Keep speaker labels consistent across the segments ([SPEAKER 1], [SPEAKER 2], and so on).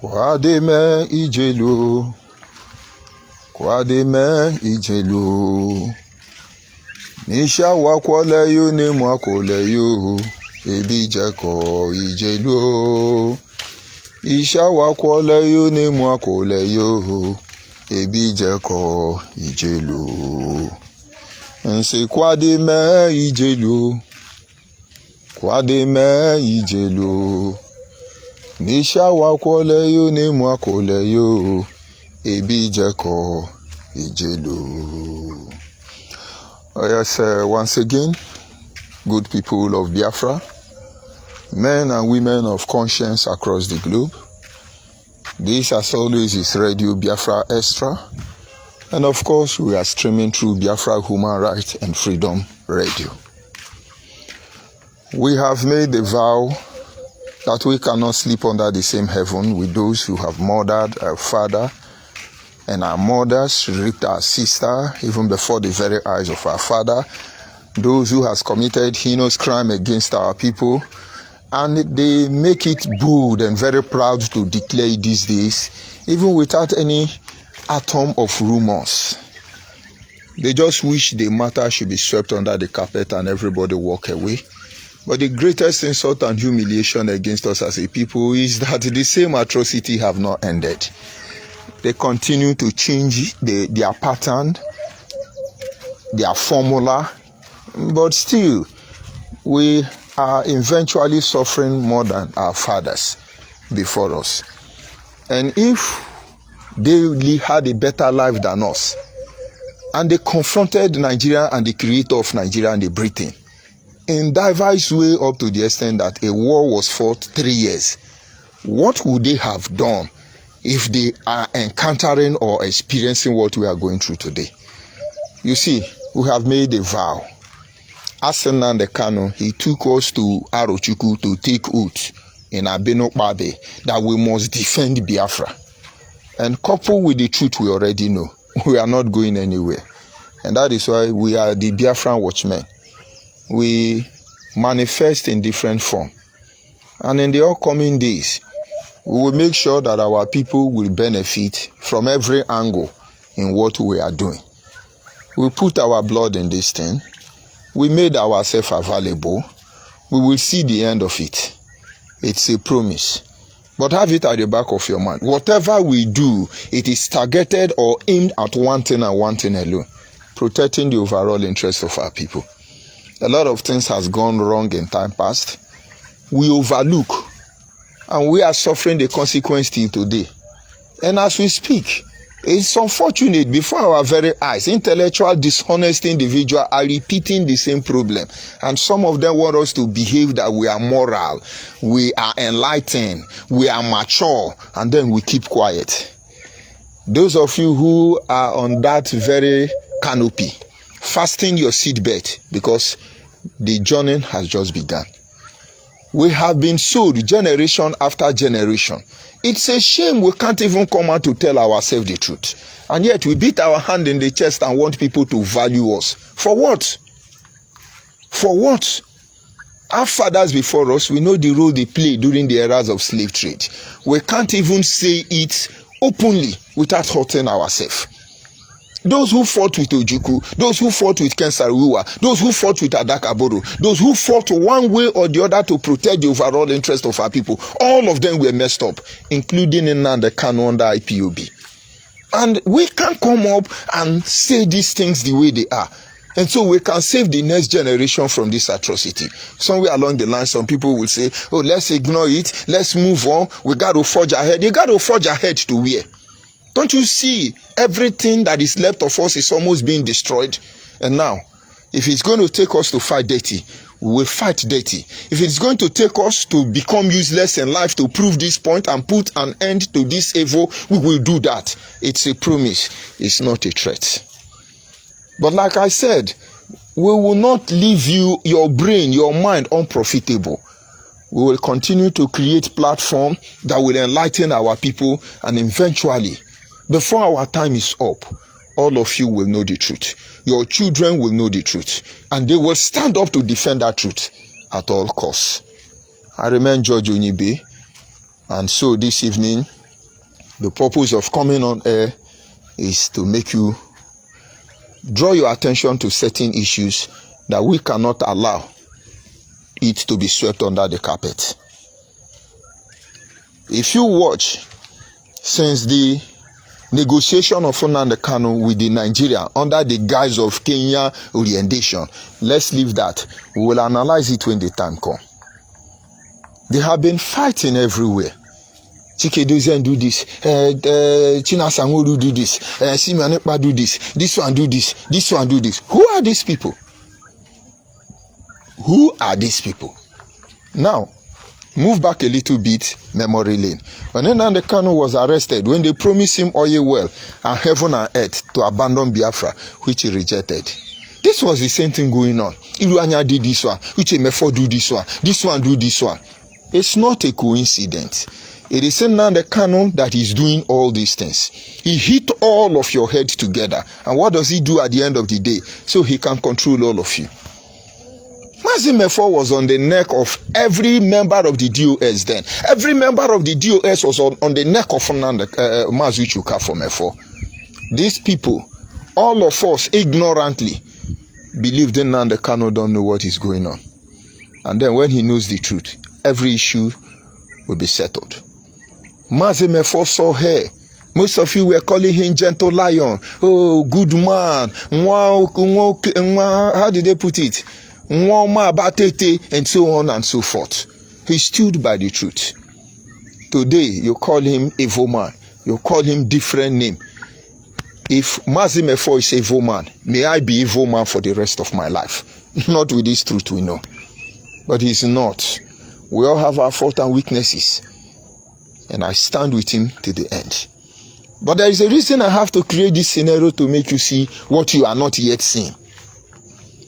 [SPEAKER 1] Kwademe ijelu, kwademe ijelu. Nisha wakwole yu ni mwakole yu, ebi jako ijelu. Isha wakwole yu ni mwakole yu, ebi jako ijelu. Nsi kwademe ijelu, kwademe ijelu. Nisha wakwole yu ni mwakole yu, ebi jako ijelu. Yes, once again, good people of Biafra, men and women of conscience across the globe. This, as always, is Radio Biafra Extra. And of course, we are streaming through Biafra Human Rights and Freedom Radio. We have made the vow that we cannot sleep under the same heaven with those who have murdered our father and our mothers, raped our sister, even before the very eyes of our father, those who has committed heinous crime against our people, and they make it bold and very proud to declare these days, even without any atom of rumors. They just wish the matter should be swept under the carpet and everybody walk away. But the greatest insult and humiliation against us as a people is that the same atrocity have not ended. They continue to change their pattern, their formula, but still, we are eventually suffering more than our fathers before us. And if they had a better life than us, and they confronted Nigeria and the creator of Nigeria and the Britain in diverse way up to the extent that a war was fought 3 years, what would they have done if they are encountering or experiencing what we are going through today? You see, we have made a vow. As Nnamdi Kanu, he took us to Arochukwu to take oath in Abenokpabe that we must defend Biafra. And coupled with the truth we already know, we are not going anywhere. And that is why we are the Biafran watchmen. We manifest in different form. And in the upcoming days, we will make sure that our people will benefit from every angle in what we are doing. We put our blood in this thing. We made ourselves available. We will see the end of it. It's a promise. But have it at the back of your mind. Whatever we do, it is targeted or aimed at one thing and one thing alone. Protecting the overall interest of our people. A lot of things has gone wrong in time past. We overlook. And we are suffering the consequence till today. And as we speak, it's unfortunate before our very eyes, intellectual, dishonest individuals are repeating the same problem. And some of them want us to behave that we are moral, we are enlightened, we are mature, and then we keep quiet. Those of you who are on that very canopy, fasten your seatbelt because the journey has just begun. We have been sold generation after generation. It's a shame we can't even come out to tell ourselves the truth. And yet we beat our hand in the chest and want people to value us. For what? For what? Our fathers before us, we know the role they played during the eras of slave trade. We can't even say it openly without hurting ourselves. Those who fought with Ojukwu, those who fought with Kensariwa, those who fought with Adakaboro, those who fought one way or the other to protect the overall interest of our people, all of them were messed up, including Nnamdi Kanu under IPOB. And we can't come up and say these things the way they are. And so we can save the next generation from this atrocity. Somewhere along the line, some people will say, oh, let's ignore it, let's move on, we got to forge ahead. You got to forge ahead to where? Don't you see everything that is left of us is almost being destroyed? And now, if it's going to take us to fight dirty, we will fight dirty. If it's going to take us to become useless in life to prove this point and put an end to this evil, we will do that. It's a promise. It's not a threat. But like I said, we will not leave you, your brain, your mind unprofitable. We will continue to create platforms that will enlighten our people, and eventually, before our time is up, all of you will know the truth. Your children will know the truth, and they will stand up to defend that truth at all costs. I remain George Onyibe, and so this evening The purpose of coming on air is to make you draw your attention to certain issues that we cannot allow it to be swept under the carpet. If you watch, since the negotiation of Nnamdi Kanu with the Nigeria under the guise of Kenya orientation, let's leave that. We will analyze it when the time comes. They have been fighting everywhere. Chikedozen do this, China Sangoru do this, Simanepa do this one do this one do this. Who are these people? Who are these people? Now, move back a little bit, memory lane. When Nnamdi Kanu was arrested, when they promised him oil well and heaven and earth to abandon Biafra, which he rejected. This was the same thing going on. Iruanya did this one, which Mefo do this one do this one. It's not a coincidence. It is Nnamdi Kanu that is doing all these things. He hit all of your head together. And what does he do at the end of the day? So he can control all of you. Mazi Mefo was on the neck of every member of the DOS then. Every member of the DOS was on the neck of Mazi Chuka for Mefo. These people, all of us ignorantly, believed in Nnamdi Kanu don't know what is going on. And then when he knows the truth, every issue will be settled. Mazi Mefo saw her. Most of you were calling him gentle lion. Oh, good man. How did they put it? And so on and so forth. He stood by the truth. Today, you call him evil man. You call him different name. If Mazi Mefo is evil man, may I be evil man for the rest of my life. Not with this truth we know. But he's not. We all have our faults and weaknesses. And I stand with him to the end. But there is a reason I have to create this scenario to make you see what you are not yet seeing.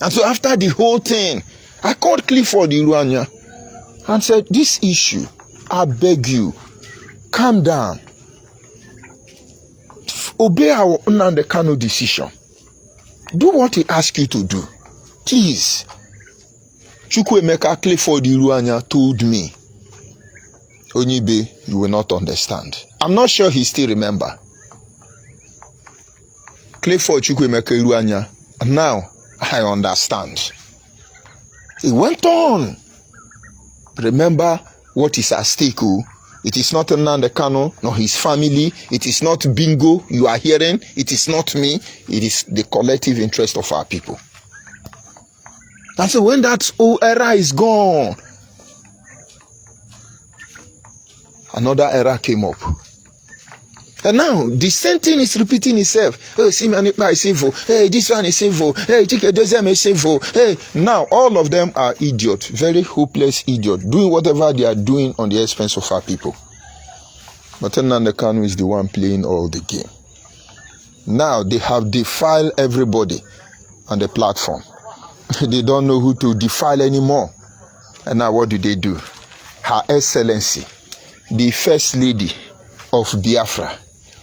[SPEAKER 1] And so after the whole thing, I called Clifford Iruanya and said, this issue, I beg you, calm down. Obey our Nnamdi Kanu decision. Do what he asks you to do. Please. Chukwuemeka Clifford Iruanya told me, Onyibe, you will not understand. I'm not sure he still remember. Clifford Chukwuemeka Iruanya, now I understand. He went on. Remember what is at stake. It is not Nnamdi Kanu, nor his family. It is not bingo you are hearing. It is not me. It is the collective interest of our people. And so when that old era is gone, another era came up. And now the same thing is repeating itself. Oh, Simanepa is evil. Hey, this one is evil. Hey, Chikedozem is evil. Hey, now all of them are idiots, very hopeless idiots, doing whatever they are doing on the expense of our people. But Nnamdi Kanu is the one playing all the game. Now they have defiled everybody on the platform. They don't know who to defile anymore. And now what do? Her Excellency, the First Lady of Biafra,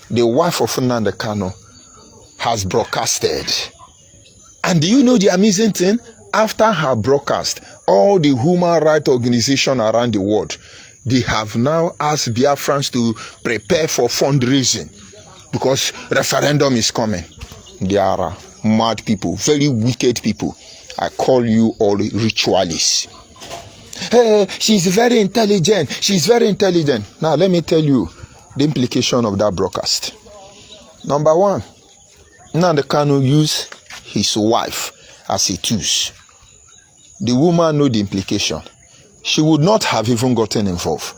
[SPEAKER 1] the wife of Nnamdi Kanu, has broadcasted. And do you know the amazing thing? After her broadcast, all the human rights organizations around the world, they have now asked Biafrans to prepare for fundraising because referendum is coming. They are mad people, very wicked people. I call you all ritualists. Hey, she's very intelligent. She's very intelligent. Now, let me tell you the implication of that broadcast. Number one, Nnamdi Kanu used his wife as a tool. The woman knew the implication. She would not have even gotten involved.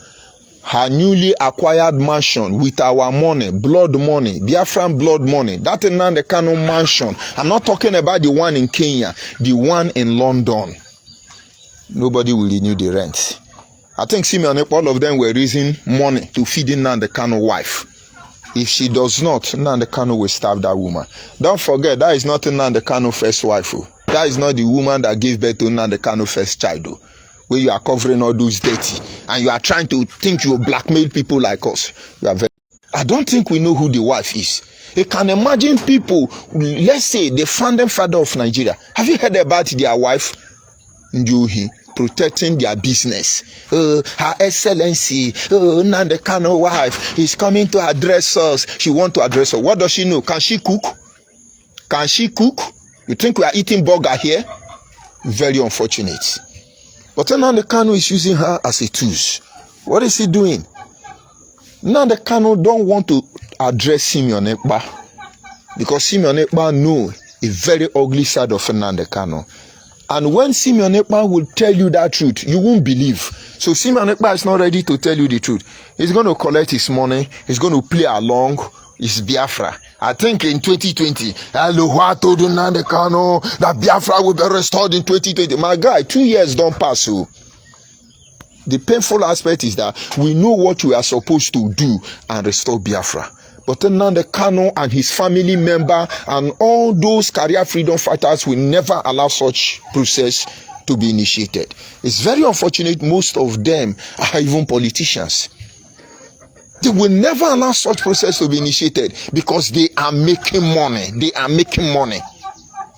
[SPEAKER 1] Her newly acquired mansion with our money, blood money, Biafran blood money, that Nnamdi Kanu mansion. I'm not talking about the one in Kenya, the one in London. Nobody will renew the rent. I think Simeon, all of them were raising money to feed in Nnamdi Kanu wife. If she does not, Nnamdi Kanu will starve that woman. Don't forget, that is not Nnamdi Kanu first wife. That is not the woman that gave birth to Nnamdi Kanu first child. Where you are covering all those dirty and you are trying to think you will blackmail people like us. You are very. I don't think we know who the wife is. You can imagine people, let's say the founding father of Nigeria. Have you heard about their wife? Njuhi. protecting their business. Her Excellency, Nnamdi Kanu wife is coming to address us. She want to address us. What does she know? Can she cook? Can she cook? You think we are eating burger here? Very unfortunate. But Nnamdi Kanu is using her as a tool. What is he doing? Nnamdi Kanu don't want to address Simeon Ekpa because Simeon Ekpa know a very ugly side of Nnamdi Kanu. And when Simeon Ekpa will tell you that truth, you won't believe. So Simeon Ekpa is not ready to tell you the truth. He's going to collect his money. He's going to play along. It's Biafra. I think in 2020, I told Nnamdi Kanu that Biafra will be restored in 2020. My guy, 2 years don't pass. So the painful aspect is that we know what we are supposed to do and restore Biafra. But Nnamdi Kanu and his family member and all those career freedom fighters will never allow such process to be initiated. It's very unfortunate most of them are even politicians. They will never allow such process to be initiated because they are making money. They are making money.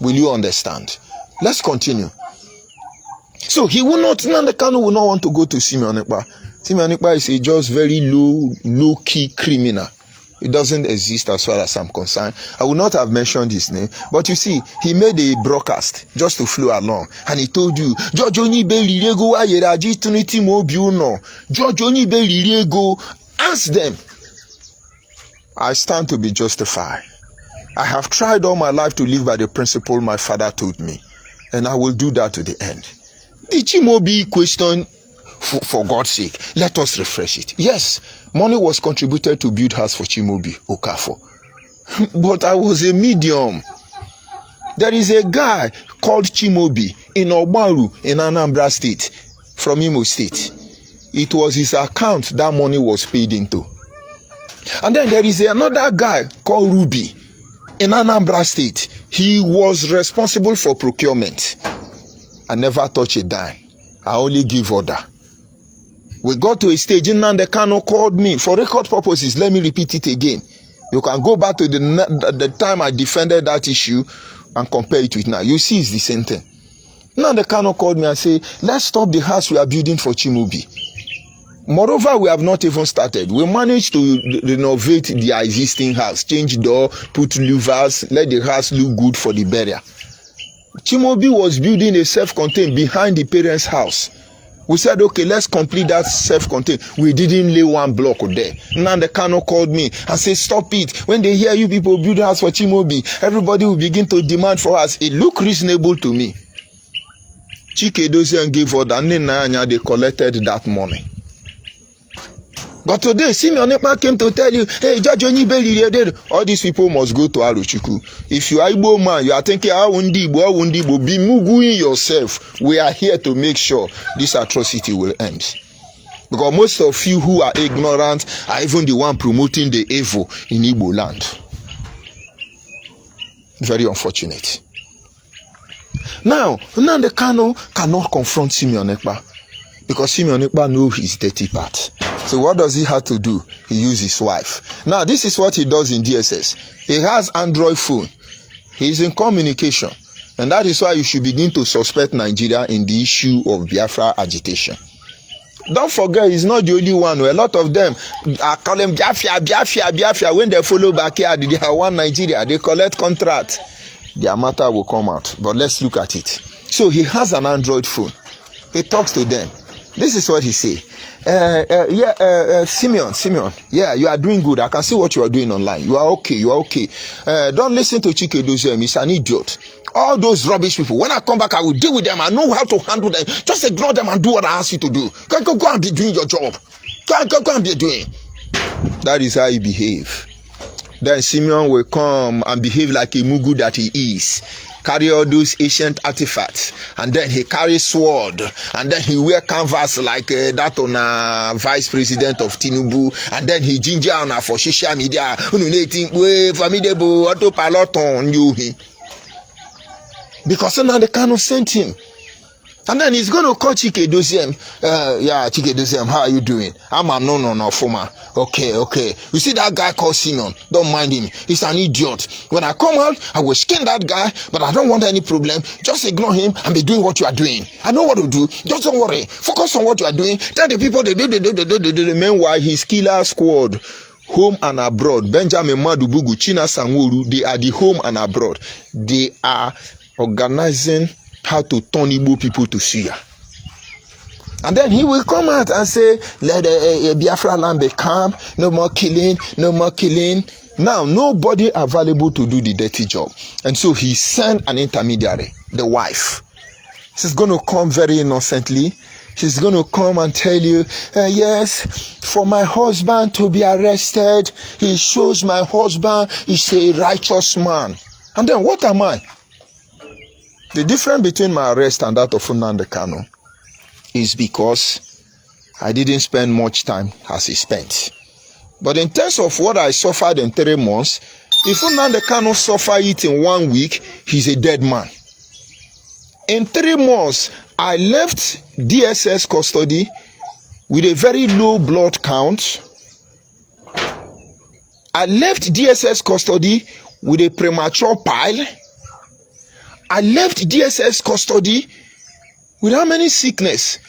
[SPEAKER 1] Will you understand? Let's continue. So he will not, Nnamdi Kanu will not want to go to Simeon Ekpa. Simeon Ekpa is a just very low-key criminal. It doesn't exist as far as I'm concerned. I would not have mentioned his name. But you see, he made a broadcast just to flow along. And he told you, George Onibe Lirego Ayeraji Trinity Mobiuno. George Onibe Lirego. Ask them. I stand to be justified. I have tried all my life to live by the principle my father told me. And I will do that to the end. The Chimobi question, for God's sake, let us refresh it. Yes, money was contributed to build house for Chimobi Okafo. But I was a medium. There is a guy called Chimobi in Ogbaru in Anambra State, from Imo State. It was his account that money was paid into. And then there is another guy called Ruby in Anambra State. He was responsible for procurement. I never touch a dime. I only give order. We got to a stage, Nnamdi Kanu called me for record purposes. Let me repeat it again. You can go back to the time I defended that issue and compare it with now. You see it's the same thing. Nnamdi Kanu called me and said, let's stop the house we are building for Chimobi. Moreover, we have not even started. We managed to renovate the existing house, change door, put louvers, let the house look good for the burial. Chimobi was building a self-contained behind the parents' house. We said, okay, let's complete that self-contained. We didn't lay one block there. Nnamdi Kanu called me and said, stop it. When they hear you people build a house for Chimobi, everybody will begin to demand for us. It looked reasonable to me. Chike Dozian gave order, and they collected that money. But today, Simeon Ekpa came to tell you, hey, Judge Onibeli, all these people must go to Aruchuku. If you are Igbo man, you are thinking, be muguing yourself. We are here to make sure this atrocity will end. Because most of you who are ignorant are even the one promoting the evil in Igbo land. Very unfortunate. Now, Nnamdi Kanu cannot confront Simeon Ekpa because Simeon Ekpa knows his dirty part. So what does he have to do? He uses his wife. Now, this is what he does in DSS. He has Android phone. He is in communication. And that is why you should begin to suspect Nigeria in the issue of Biafra agitation. Don't forget, he's not the only one. A lot of them are calling Biafra. When they follow back here, they have one Nigeria. They collect contract. Their matter will come out. But let's look at it. So he has an Android phone. He talks to them. This is what he say. Simeon, yeah, you are doing good. I can see what you are doing online. You are okay. Don't listen to Chike Dozem. He's an idiot. All those rubbish people, when I come back, I will deal with them. I know how to handle them. Just ignore them and do what I ask you to do. Go and be doing your job. Go and be doing. That is how he behave. Then Simeon will come and behave like a mugu that he is. Carry all those ancient artifacts, and then he carries sword, and then he wear canvas like that on a vice president of Tinubu, and then he ginger on for social media. Because Nnamdi Kanu sent him. And then he's going to call Chike Doziem. Yeah, Chike Doziem, how are you doing? I'm a no, former. Okay. You see that guy called Simeon? Don't mind him. He's an idiot. When I come out, I will skin that guy, but I don't want any problem. Just ignore him and be doing what you are doing. I know what to do. Just don't worry. Focus on what you are doing. Tell the people they do. Meanwhile, his killer squad, home and abroad, Benjamin Madubugu, China Sanworu, they are the home and abroad. They are organizing how to turn Igbo people to Suya. And then he will come out and say, let Biafra land be calm, no more killing. Now, nobody available to do the dirty job. And so he sent an intermediary, the wife. She's going to come very innocently. She's going to come and tell you, yes, for my husband to be arrested, he shows my husband is a righteous man. And then what am I? The difference between my arrest and that of Nnamdi Kanu is because I didn't spend much time as he spent. But in terms of what I suffered in 3 months, if Nnamdi Kanu suffered it in 1 week, he's a dead man. In 3 months, I left DSS custody with a very low blood count. I left DSS custody with a premature pile. I left DSS custody with how many sickness?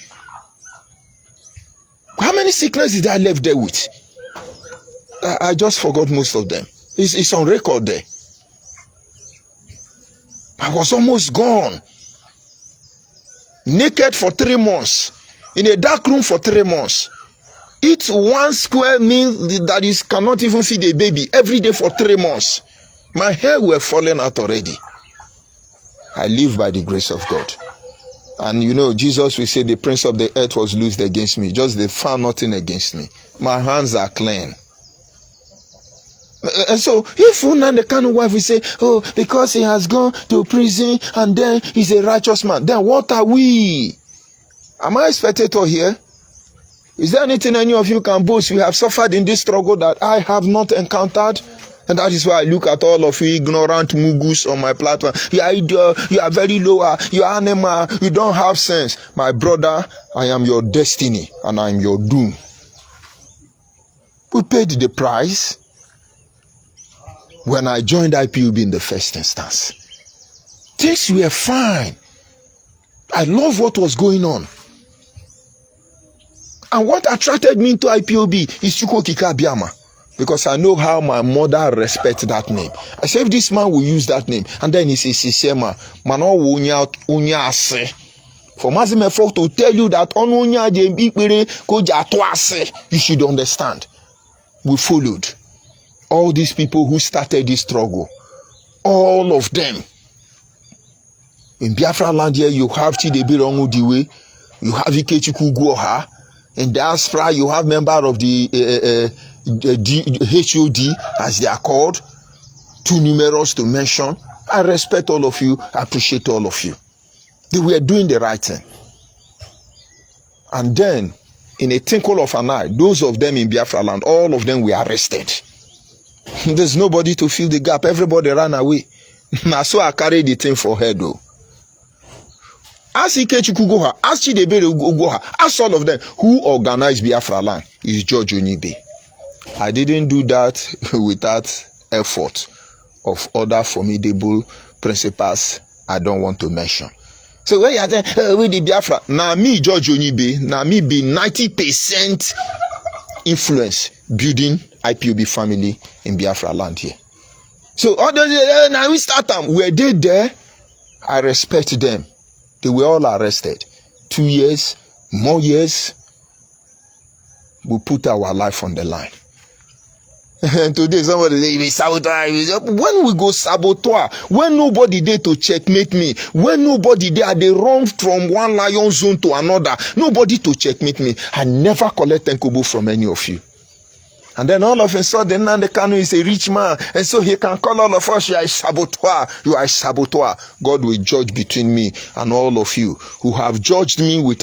[SPEAKER 1] How many sickness did I left there with? I just forgot most of them. It's on record there. I was almost gone. Naked for 3 months. In a dark room for 3 months. Eat 1 square meal that is cannot even feed a baby every day for 3 months. My hair were falling out already. I live by the grace of God. And you know, Jesus will say the prince of the earth was loosed against me. Just they found nothing against me. My hands are clean. And so, if Nnamdi Kanu wife will say, oh, because he has gone to prison and then he's a righteous man, then what are we? Am I a spectator here? Is there anything any of you can boast? You have suffered in this struggle that I have not encountered? And that is why I look at all of you ignorant mugus on my platform. You are very low. You are animal. You don't have sense. My brother, I am your destiny and I am your doom. We paid the price when I joined IPOB in the first instance. Things were fine. I love what was going on. And what attracted me to IPOB is Chukwokika Biama. Because I know how my mother respects that name. I said, if this man will use that name, and then he says, Sisema, Mano unya ase. For Mazimefo to tell you that on unya jembikere koja toase, you should understand. We followed all these people who started this struggle. All of them. In Biafra land here, you have Chidebirongu Diwe, you have Ikechukwu Guoha. In diaspora, you have member of the HOD, as they are called, too numerous to mention. I respect all of you. I appreciate all of you. They were doing the right thing. And then, in a twinkle of an eye, those of them in Biafra land, all of them were arrested. There's nobody to fill the gap. Everybody ran away. So I carried the thing for her though. Ask Ikechukwu Goha, ask Chidebere Goha, ask all of them who organized Biafra land is George Onibe. I didn't do that without effort of other formidable principals I don't want to mention. So when you are saying, we the Biafra, now me, George Onibe, now me be 90% influence building IPOB family in Biafra land here. So all those, now we start them. Were they there? I respect them. They were all arrested. 2 years, more years. We put our life on the line. And today somebody say, we sabotage. When we go saboteur, when nobody there to checkmate me, when nobody there, they run from one lion zone to another, nobody to checkmate me. I never collect Tenkobo from any of you. And then all of a sudden, Nnamdi Kanu is a rich man. And so he can call all of us, you are a saboteur. You are a saboteur. God will judge between me and all of you who have judged me with